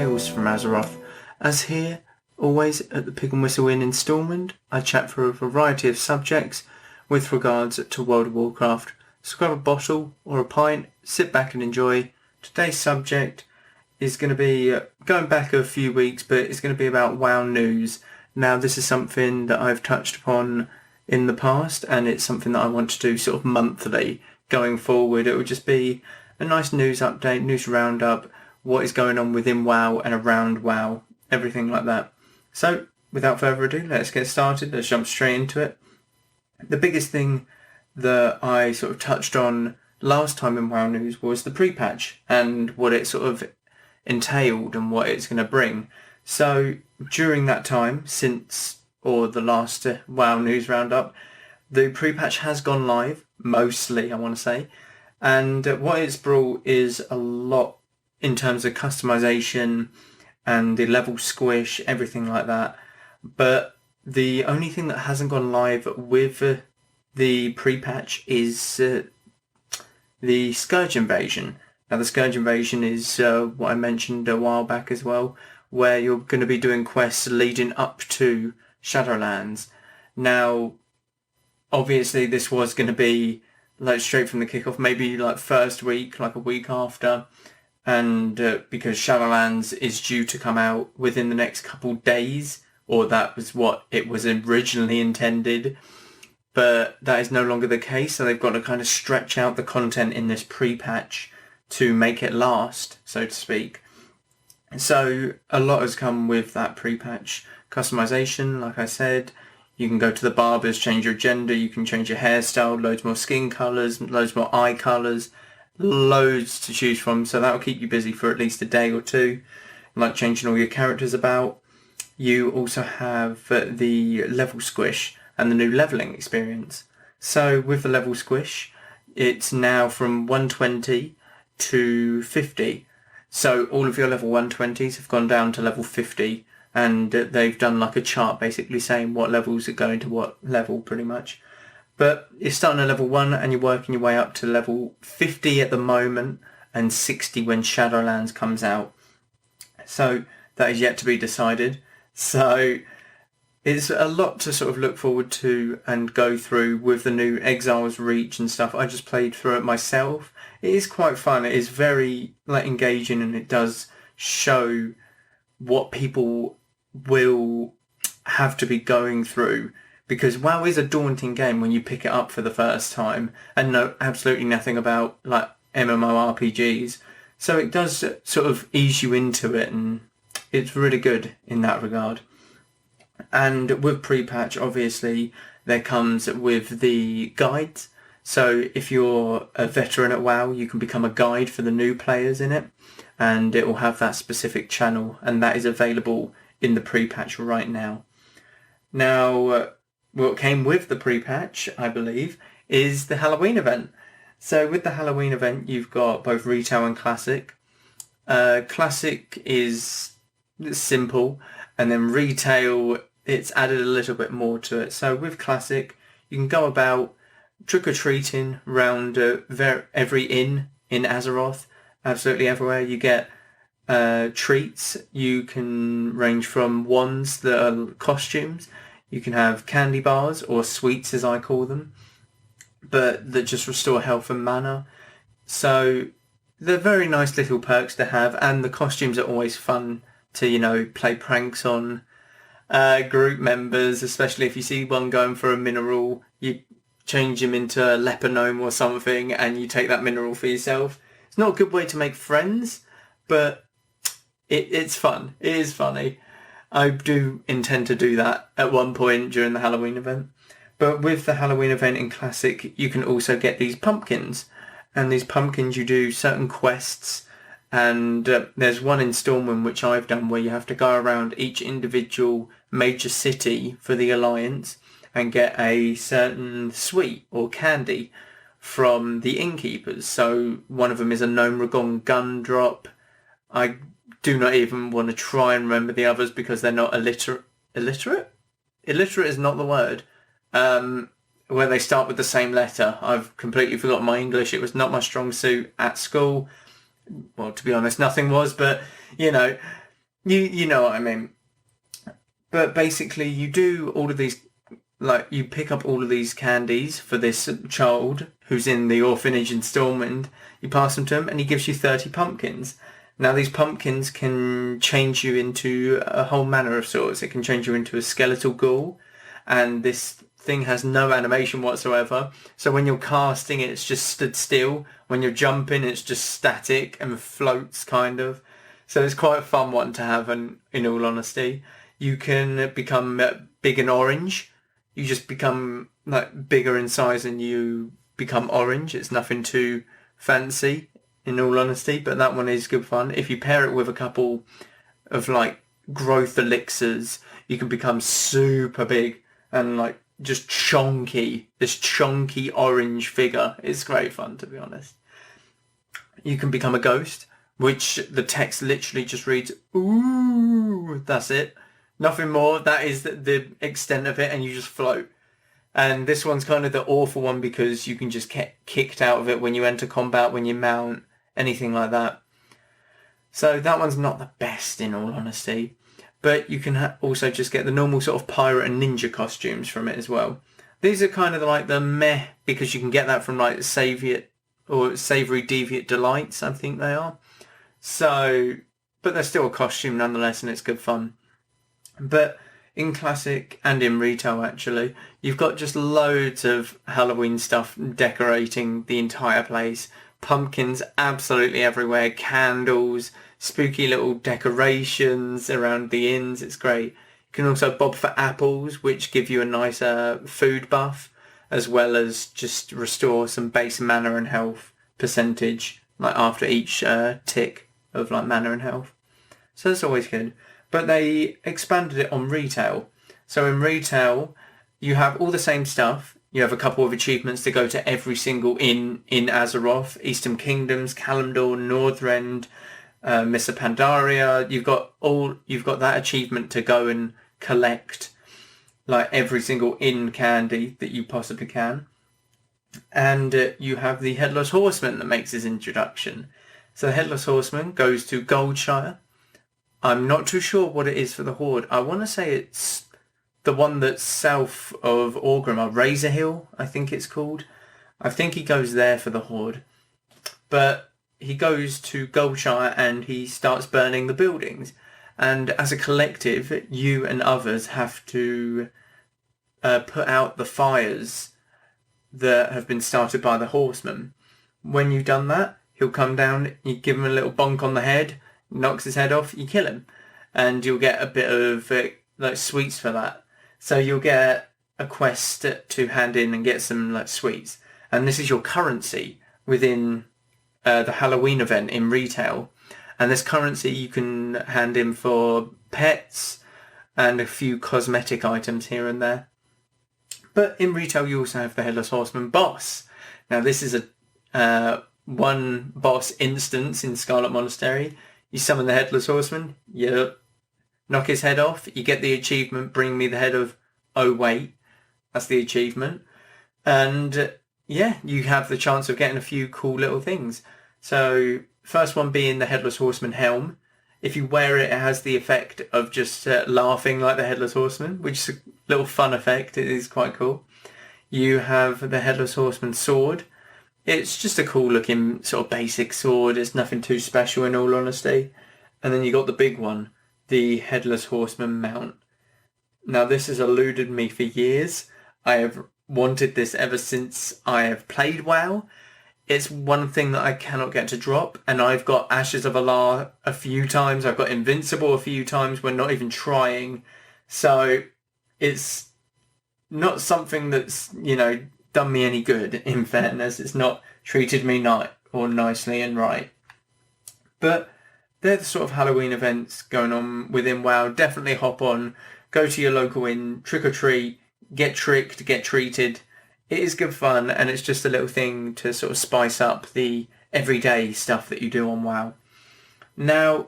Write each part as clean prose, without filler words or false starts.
Tales from Azeroth. As here, always at the Pig and Whistle Inn in Stormwind, I chat for a variety of subjects with regards to World of Warcraft. So grab a bottle or a pint, sit back and enjoy. Today's subject is going to be going back a few weeks, but it's going to be about WoW news. Now, this is something that I've touched upon in the past, and it's something that I want to do sort of monthly going forward. It will just be a nice news update, news roundup, what is going on within WoW and around WoW, everything like that. So, without further ado, let's get started. Let's jump straight into it. The biggest thing that I sort of touched on last time in WoW news was the pre-patch and what it sort of entailed and what it's going to bring. So, during that time, the last WoW news roundup, the pre-patch has gone live, mostly, I want to say. And what it's brought is a lot in terms of customization and the level squish, everything like that. But the only thing that hasn't gone live with the pre-patch is the Scourge Invasion. Now, the Scourge Invasion is what I mentioned a while back as well, where you're going to be doing quests leading up to Shadowlands. Now, obviously, this was going to be like straight from the kickoff, maybe like first week, like a week after. And because Shadowlands is due to come out within the next couple days, or that was what it was originally intended, but that is no longer the case, so they've got to kind of stretch out the content in this pre-patch to make it last, so to speak. So a lot has come with that pre-patch customization, like I said. You can go to the barbers, change your gender, you can change your hairstyle, loads more skin colours, loads more eye colours, loads to choose from, so that'll keep you busy for at least a day or two, like changing all your characters about. You also have the level squish and the new leveling experience. So with the level squish, it's now from 120 to 50. So all of your level 120s have gone down to level 50, and they've done like a chart basically saying what levels are going to what level pretty much. But you're starting at level 1 and you're working your way up to level 50 at the moment and 60 when Shadowlands comes out. So that is yet to be decided. So it's a lot to sort of look forward to and go through with the new Exiles Reach and stuff. I just played through it myself. It is quite fun. It is very engaging, and it does show what people will have to be going through. Because WoW is a daunting game when you pick it up for the first time and know absolutely nothing about like MMORPGs. So it does sort of ease you into it, and it's really good in that regard. And with pre-patch, obviously, there comes with the guides. So if you're a veteran at WoW, you can become a guide for the new players in it, and it will have that specific channel, and that is available in the pre-patch right now. Now, what came with the pre-patch, I believe, is the Halloween event. So with the Halloween event, you've got both retail and classic. Classic is simple, and then retail, it's added a little bit more to it. So with classic, you can go about trick-or-treating around every inn in Azeroth, absolutely everywhere. You get treats. You can range from wands that are costumes. You can have candy bars, or sweets as I call them, but that just restore health and mana. So they're very nice little perks to have, and the costumes are always fun to, play pranks on group members, especially if you see one going for a mineral, you change him into a leper gnome or something, and you take that mineral for yourself. It's not a good way to make friends, but it's fun. It is funny. I do intend to do that at one point during the Halloween event. But with the Halloween event in Classic, you can also get these pumpkins. And these pumpkins, you do certain quests. And there's one in Stormwind, which I've done, where you have to go around each individual major city for the Alliance and get a certain sweet or candy from the innkeepers. So one of them is a Gnome Ragon gun drop. I do not even want to try and remember the others because they're not illiterate. Illiterate? Illiterate is not the word. Where they start with the same letter. I've completely forgotten my English. It was not my strong suit at school. Well, to be honest, nothing was, but, You know what I mean. But basically, you do all of these, like, you pick up all of these candies for this child who's in the orphanage in Stormwind. You pass them to him, and he gives you 30 pumpkins. Now, these pumpkins can change you into a whole manner of sorts. It can change you into a skeletal ghoul, and this thing has no animation whatsoever. So when you're casting, it's just stood still. When you're jumping, it's just static and floats, kind of. So it's quite a fun one to have, and in all honesty. You can become big and orange. You just become like bigger in size and you become orange. It's nothing too fancy, in all honesty, but that one is good fun. If you pair it with a couple of like growth elixirs, you can become super big and like just chonky. This chonky orange figure is great fun, to be honest. You can become a ghost, which the text literally just reads, "Ooh," that's it. Nothing more. That is the extent of it, and you just float. And this one's kind of the awful one because you can just get kicked out of it when you enter combat, when you mount, anything like that. So that one's not the best, in all honesty. But you can also just get the normal sort of pirate and ninja costumes from it as well. These are kind of like the meh, because you can get that from like Saviour or Savoury Deviant Delights, I think they are. So, but they're still a costume nonetheless, and it's good fun. But in Classic and in Retail, actually, you've got just loads of Halloween stuff decorating the entire place. Pumpkins absolutely everywhere, candles, spooky little decorations around the inns. It's great. You can also bob for apples, which give you a nice food buff, as well as just restore some base mana and health percentage, like after each tick of like mana and health. So that's always good. But they expanded it on Retail. So in Retail, you have all the same stuff. You have a couple of achievements to go to every single inn in Azeroth, Eastern Kingdoms, Kalimdor, Northrend, Missa Pandaria. You've got that achievement to go and collect like every single inn candy that you possibly can. And you have the Headless Horseman that makes his introduction. So the Headless Horseman goes to Goldshire. I'm not too sure what it is for the Horde. I want to say it's the one that's south of Orgrimmar, Razor Hill, I think it's called. I think he goes there for the Horde. But he goes to Goldshire and he starts burning the buildings. And as a collective, you and others have to put out the fires that have been started by the Horseman. When you've done that, he'll come down, you give him a little bonk on the head, knocks his head off, you kill him. And you'll get a bit of like sweets for that. So you'll get a quest to hand in and get some like sweets. And this is your currency within the Halloween event in Retail. And this currency you can hand in for pets and a few cosmetic items here and there. But in Retail you also have the Headless Horseman boss. Now this is a one boss instance in Scarlet Monastery. You summon the Headless Horseman, you knock his head off, you get the achievement, bring me the head of, oh wait, that's the achievement. And yeah, you have the chance of getting a few cool little things. So first one being the Headless Horseman helm. If you wear it, it has the effect of just laughing like the Headless Horseman, which is a little fun effect. It is quite cool. You have the Headless Horseman sword. It's just a cool looking sort of basic sword. It's nothing too special in all honesty. And then you got the big one, the Headless Horseman mount. Now this has eluded me for years. I have wanted this ever since I have played WoW. It's one thing that I cannot get to drop, and I've got Ashes of Allah a few times. I've got Invincible a few times when not even trying. So it's not something that's, you know, done me any good, in fairness. It's not treated me nicely and right. But they're the sort of Halloween events going on within WoW. Definitely hop on, go to your local inn, trick or treat, get tricked, get treated. It is good fun, and it's just a little thing to sort of spice up the everyday stuff that you do on WoW. Now, a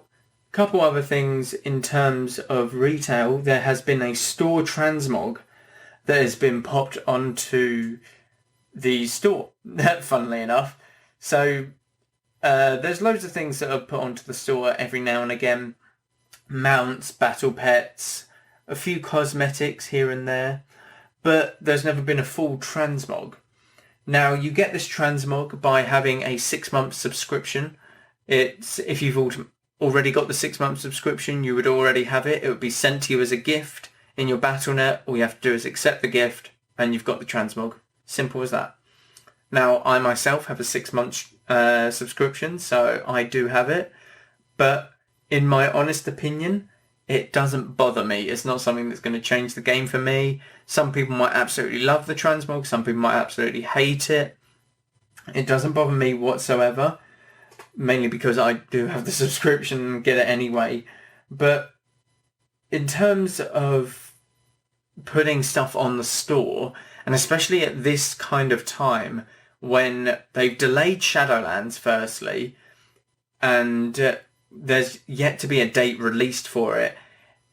couple other things in terms of Retail. There has been a store transmog that has been popped onto the store, funnily enough. So there's loads of things that are put onto the store every now and again. mounts, battle pets, a few cosmetics here and there, but there's never been a full transmog. Now, you get this transmog by having a 6-month subscription. If you've already got the 6-month subscription, you would already have it. It would be sent to you as a gift in your Battle.net. All you have to do is accept the gift and you've got the transmog. Simple as that. Now, I myself have a 6-month subscription, so I do have it. But in my honest opinion, it doesn't bother me. It's not something that's going to change the game for me. Some people might absolutely love the transmog. Some people might absolutely hate it. It doesn't bother me whatsoever. Mainly because I do have the subscription and get it anyway. But in terms of putting stuff on the store, and especially at this kind of time when they've delayed Shadowlands firstly, and there's yet to be a date released for it,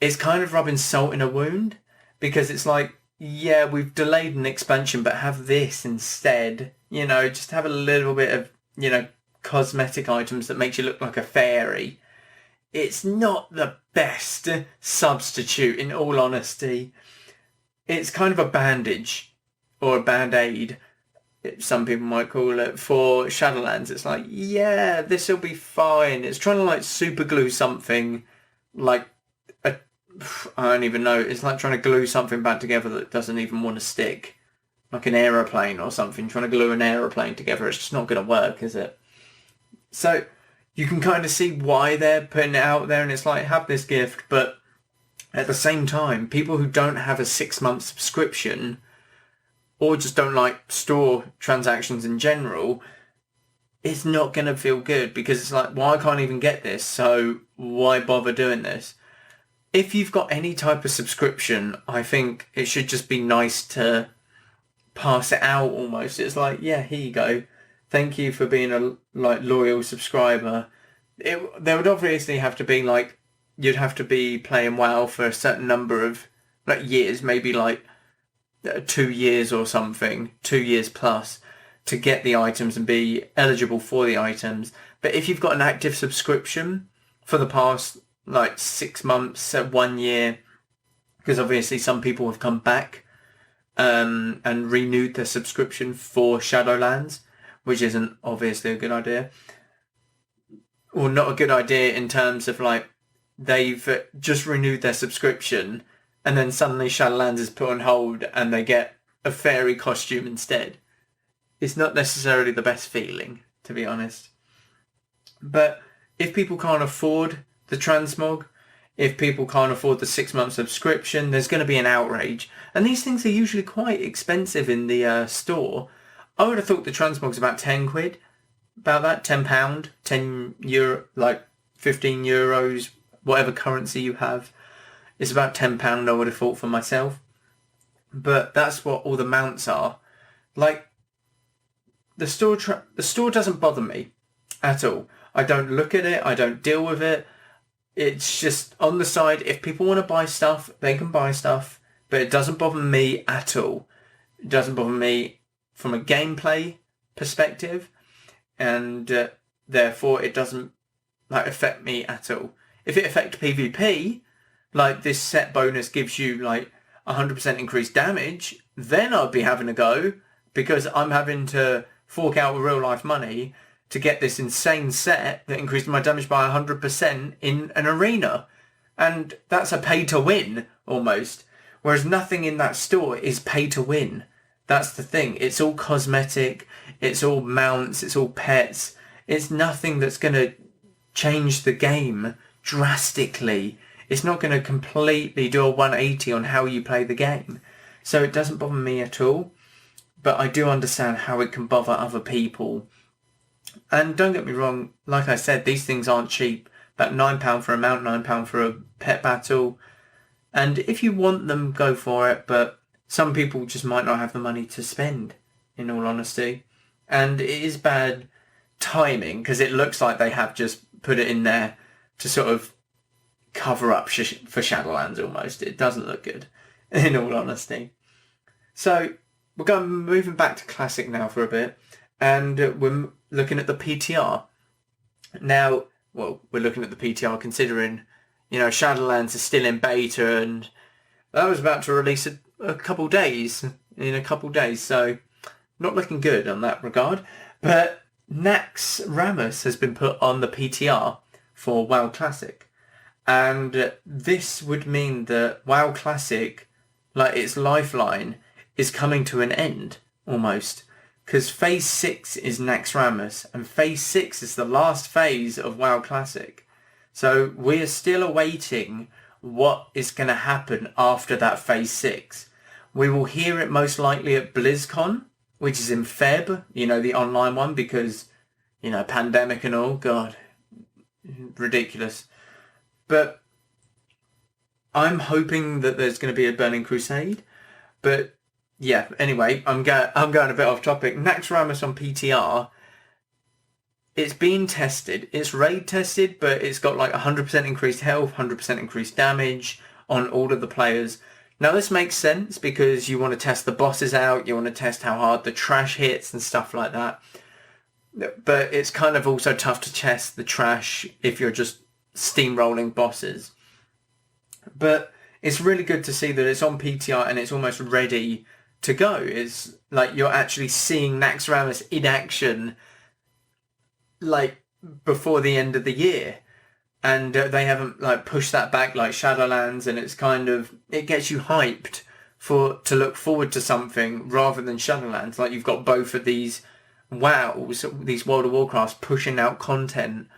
it's kind of rubbing salt in a wound, because it's like, yeah, we've delayed an expansion, but have this instead. Just have a little bit of, cosmetic items that makes you look like a fairy. It's not the best substitute, in all honesty. It's kind of a bandage, or a band-aid, some people might call it, for Shadowlands. It's like, yeah, this will be fine. It's trying to super glue something, I don't even know. It's like trying to glue something back together that doesn't even want to stick. Like an aeroplane or something. Trying to glue an aeroplane together. It's just not going to work, is it? So you can kind of see why they're putting it out there, and it's like, have this gift, but at the same time, people who don't have a 6-month subscription, or just don't like store transactions in general, it's not going to feel good, because it's like, well, I can't even get this, so why bother doing this? If you've got any type of subscription, I think it should just be nice to pass it out almost. It's like, yeah, here you go. Thank you for being a loyal subscriber. There would obviously have to be you'd have to be playing WoW for a certain number of years, maybe 2 years or something, 2 years plus, to get the items and be eligible for the items. But if you've got an active subscription for the past 6 months, 1 year, because obviously some people have come back and renewed their subscription for Shadowlands, which isn't obviously a good idea. Or not a good idea in terms of they've just renewed their subscription and then suddenly Shadowlands is put on hold and they get a fairy costume instead. It's not necessarily the best feeling, to be honest. But if people can't afford the transmog, if people can't afford the 6-month subscription, there's going to be an outrage. And these things are usually quite expensive in the store. I would have thought the transmog's about 10 quid. About that, £10, 10 euro, 15 euros, whatever currency you have. It's about £10, I would have thought, for myself. But that's what all the mounts are. The store doesn't bother me at all. I don't look at it. I don't deal with it. It's just on the side. If people want to buy stuff, they can buy stuff. But it doesn't bother me at all. It doesn't bother me from a gameplay perspective. And therefore it doesn't affect me at all. If it affects PvP, this set bonus gives you 100% increased damage, then I'd be having a go, because I'm having to fork out real life money to get this insane set that increased my damage by 100% in an arena. And that's a pay to win almost. Whereas nothing in that store is pay to win. That's the thing. It's all cosmetic. It's all mounts. It's all pets. It's nothing that's going to change the game drastically. It's not going to completely do a 180 on how you play the game. So it doesn't bother me at all. But I do understand how it can bother other people. And don't get me wrong, like I said, these things aren't cheap. About £9 for a mount, £9 for a pet battle. And if you want them, go for it. But some people just might not have the money to spend, in all honesty. And it is bad timing, because it looks like they have just put it in there to sort of cover up for Shadowlands almost. It doesn't look good, in all honesty. So we're moving back to Classic now for a bit, and we're looking at the PTR. Now, well, we're looking at the PTR considering Shadowlands is still in beta, and that was about to release in a couple days, so not looking good on that regard. But Nax Ramus has been put on the PTR for WoW Classic, and this would mean that WoW Classic, like its lifeline, is coming to an end almost, because Phase 6 is Nax Ramus, and Phase 6 is the last phase of WoW Classic. So we are still awaiting what is going to happen after that Phase 6. We will hear it most likely at BlizzCon, which is in Feb, the online one, because, pandemic and all, God, ridiculous. But I'm hoping that there's going to be a Burning Crusade. But yeah, anyway, I'm going a bit off topic. Nax Ramus on PTR, it's been tested. It's raid tested, but it's got like 100% increased health, 100% increased damage on all of the players. Now this makes sense because you want to test the bosses out, you want to test how hard the trash hits and stuff like that. But it's kind of also tough to test the trash if you're just steamrolling bosses. But it's really good to see that it's on PTR and it's almost ready to go. It's like you're actually seeing Nax Ramus in action like before the end of the year. And they haven't like pushed that back like Shadowlands, and it's it gets you hyped to look forward to something rather than Shadowlands. Like you've got both of these WoWs, these World of Warcrafts pushing out content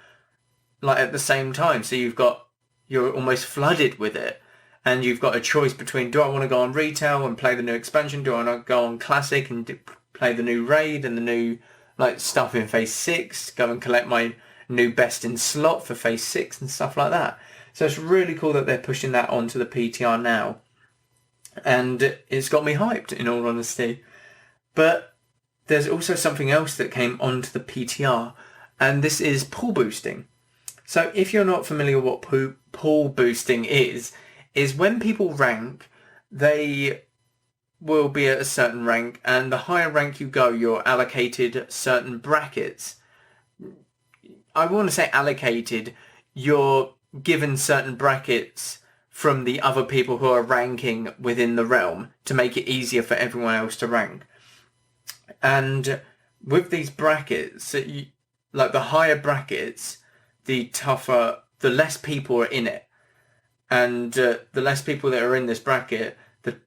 like at the same time. So you're almost flooded with it, and you've got a choice between, do I want to go on retail and play the new expansion? Do I want to go on classic and play the new raid and the new like stuff in Phase 6? Go and collect my new best in slot for Phase 6 and stuff like that. So it's really cool that they're pushing that onto the PTR now. And it's got me hyped, in all honesty. But there's also something else that came onto the PTR, and this is pool boosting. So if you're not familiar with what pool boosting is when people rank, they will be at a certain rank, and the higher rank you go, you're allocated certain brackets. I want to say allocated, you're given certain brackets from the other people who are ranking within the realm to make it easier for everyone else to rank. And with these brackets, like the higher brackets, the tougher, the less people are in it. And the less people that are in this bracket, the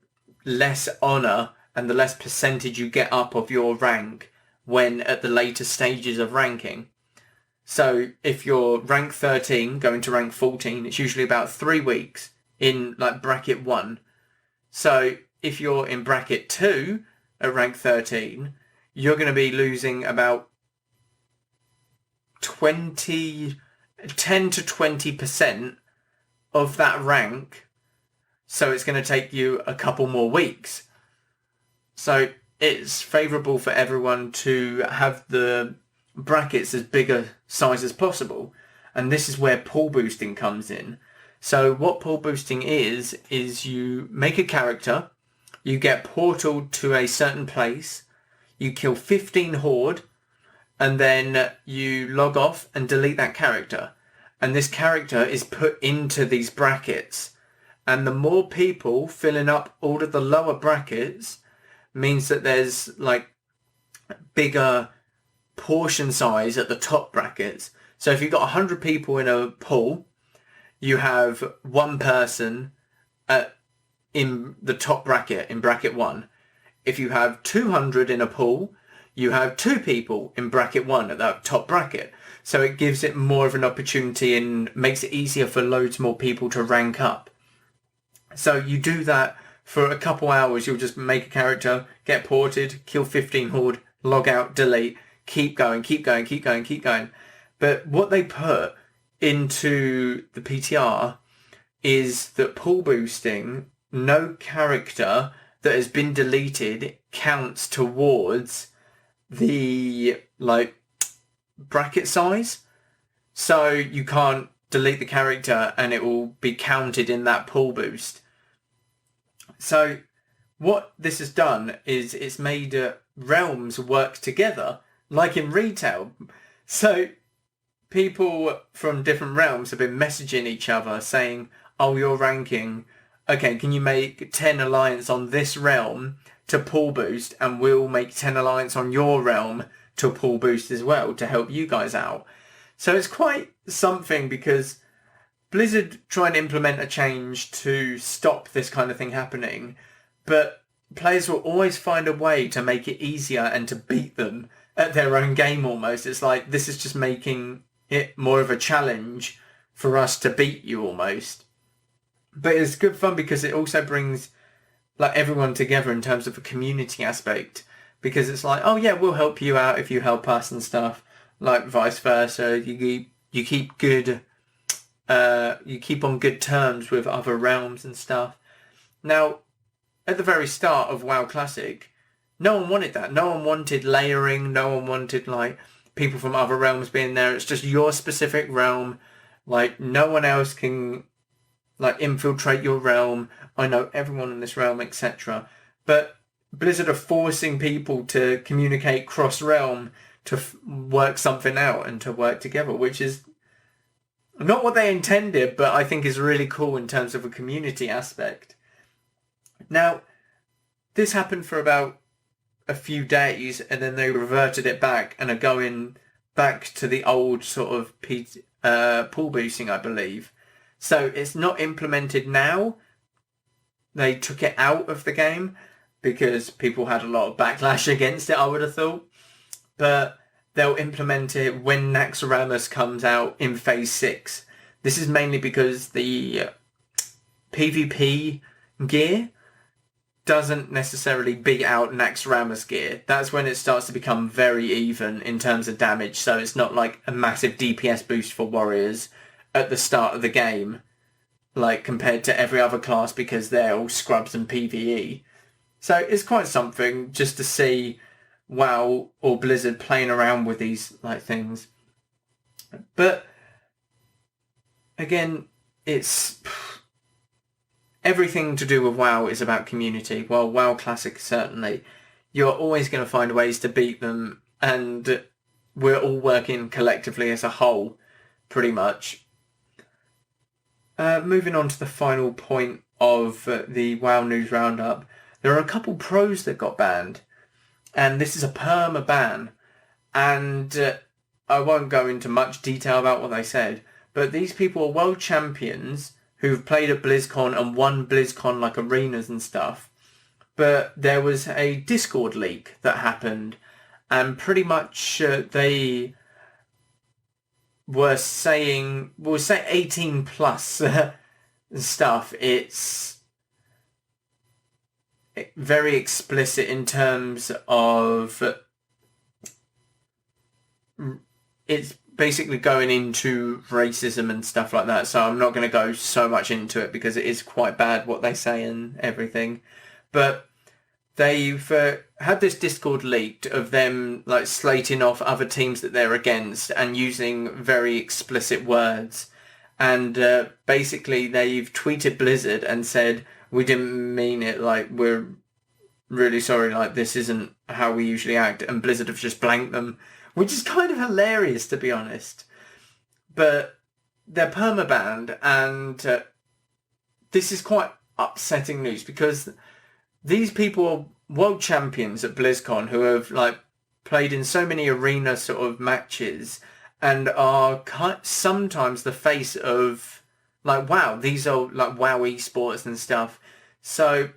less honour and the less percentage you get up of your rank when at the later stages of ranking. So if you're rank 13 going to rank 14, it's usually about 3 weeks in like bracket 1. So if you're in bracket 2 at rank 13, you're going to be losing about 10 to 20% of that rank. So it's going to take you a couple more weeks. So it's favourable for everyone to have the brackets as big a size as possible, and this is where pool boosting comes in. So what pool boosting is you make a character, you get portaled to a certain place, you kill 15 horde, and then you log off and delete that character, and this character is put into these brackets, and the more people filling up all of the lower brackets means that there's like bigger portion size at the top brackets. So if you've got 100 people in a pool, you have one person in the top bracket, in bracket 1. If you have 200 in a pool, you have 2 people in bracket 1 at that top bracket. So it gives it more of an opportunity and makes it easier for loads more people to rank up. So you do that for a couple hours. You'll just make a character, get ported, kill 15 horde, log out, delete, keep going. But what they put into the PTR is that pool boosting, no character that has been deleted counts towards the like bracket size. So you can't delete the character and it will be counted in that pool boost. So what this has done is it's made realms work together like in retail. So people from different realms have been messaging each other saying, oh, you're ranking, okay, can you make 10 alliance on this realm to pull boost, and we'll make 10 alliance on your realm to pull boost as well to help you guys out. So it's quite something, because Blizzard try and implement a change to stop this kind of thing happening, but players will always find a way to make it easier and to beat them at their own game almost. It's like, this is just making it more of a challenge for us to beat you almost. But it's good fun because it also brings like everyone together in terms of a community aspect, because it's like, oh yeah, we'll help you out if you help us and stuff, like vice versa. You keep good, you keep on good terms with other realms and stuff. Now, at the very start of WoW Classic, no one wanted that. No one wanted layering. No one wanted like people from other realms being there. It's just your specific realm. Like no one else can like infiltrate your realm. I know everyone in this realm, etc. But Blizzard are forcing people to communicate cross-realm to work something out and to work together, which is not what they intended, but I think is really cool in terms of a community aspect. Now, this happened for about a few days, and then they reverted it back and are going back to the old sort of pool boosting, I believe. So it's not implemented now. They took it out of the game because people had a lot of backlash against it, I would have thought. But they'll implement it when Naxxramas comes out in Phase 6. This is mainly because the PvP gear doesn't necessarily beat out Naxxramas gear. That's when it starts to become very even in terms of damage. So it's not like a massive DPS boost for warriors at the start of the game, like compared to every other class, because they're all scrubs and PvE. So it's quite something just to see WoW or Blizzard playing around with these like things. But again, it's everything to do with WoW is about community. Well, WoW Classic certainly, you're always going to find ways to beat them, and we're all working collectively as a whole, pretty much. Moving on to the final point of the WoW News Roundup, there are a couple pros that got banned, and this is a perma ban, and I won't go into much detail about what they said, but these people are world champions who've played at BlizzCon and won BlizzCon like arenas and stuff, but there was a Discord leak that happened, and pretty much they were saying, we'll say 18 plus stuff. It's very explicit in terms of it's basically going into racism and stuff like that. So I'm not going to go so much into it because it is quite bad what they say and everything. But they've had this Discord leaked of them like slating off other teams that they're against and using very explicit words. And basically they've tweeted Blizzard and said, we didn't mean it, like we're really sorry, like this isn't how we usually act. And Blizzard have just blanked them, which is kind of hilarious to be honest. But they're permabanned, and this is quite upsetting news because these people are world champions at BlizzCon who have like played in so many arena sort of matches and are sometimes the face of like WoW. These are like WoW esports and stuff. So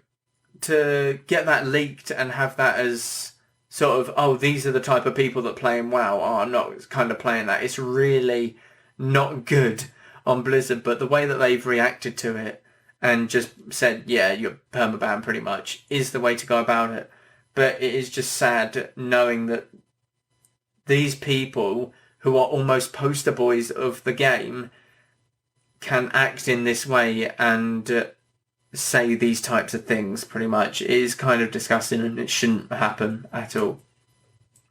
to get that leaked and have that as sort of, oh, these are the type of people that play in WoW. Oh, I'm not kind of playing that. It's really not good on Blizzard, but the way that they've reacted to it and just said, yeah, you're permaban pretty much, is the way to go about it. But it is just sad knowing that these people who are almost poster boys of the game can act in this way and say these types of things pretty much. It is kind of disgusting and it shouldn't happen at all.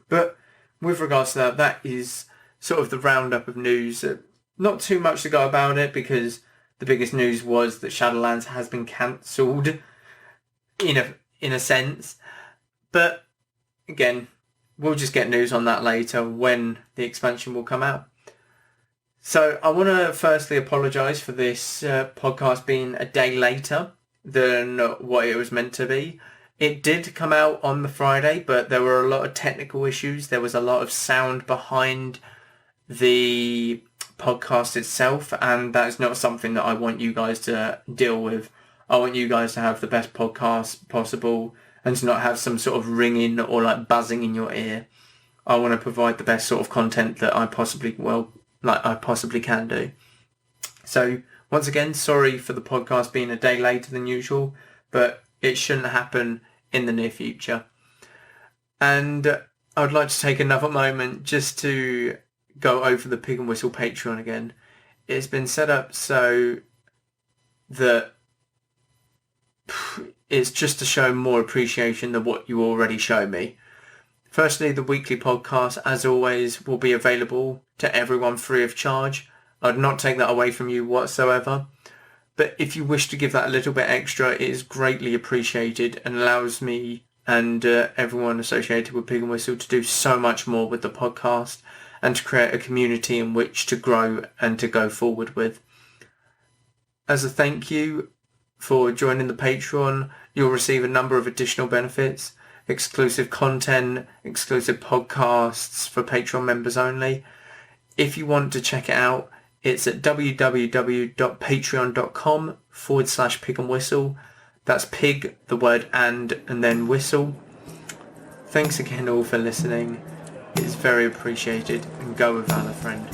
But with regards to that, that is sort of the roundup of news. Not too much to go about it because the biggest news was that Shadowlands has been cancelled in a sense. But again, we'll just get news on that later when the expansion will come out. So I want to firstly apologise for this podcast being a day later than what it was meant to be. It did come out on the Friday, but there were a lot of technical issues. There was a lot of sound behind the podcast itself, and that is not something that I want you guys to deal with. I want you guys to have the best podcast possible and to not have some sort of ringing or like buzzing in your ear. I want to provide the best sort of content that I possibly can do. So once again, sorry for the podcast being a day later than usual, but it shouldn't happen in the near future. And I would like to take another moment just to go over the Pig and Whistle Patreon again. It's been set up so that it's just to show more appreciation than what you already show me. Firstly, the weekly podcast, as always, will be available to everyone free of charge. I'd not take that away from you whatsoever. But if you wish to give that a little bit extra, it is greatly appreciated and allows me and everyone associated with Pig and Whistle to do so much more with the podcast and to create a community in which to grow and to go forward with. As a thank you for joining the Patreon, you'll receive a number of additional benefits, exclusive content, exclusive podcasts for Patreon members only. If you want to check it out, it's at www.patreon.com/pig and whistle. That's pig, the word and then whistle. Thanks again all for listening. It's very appreciated, and go with valor, friend.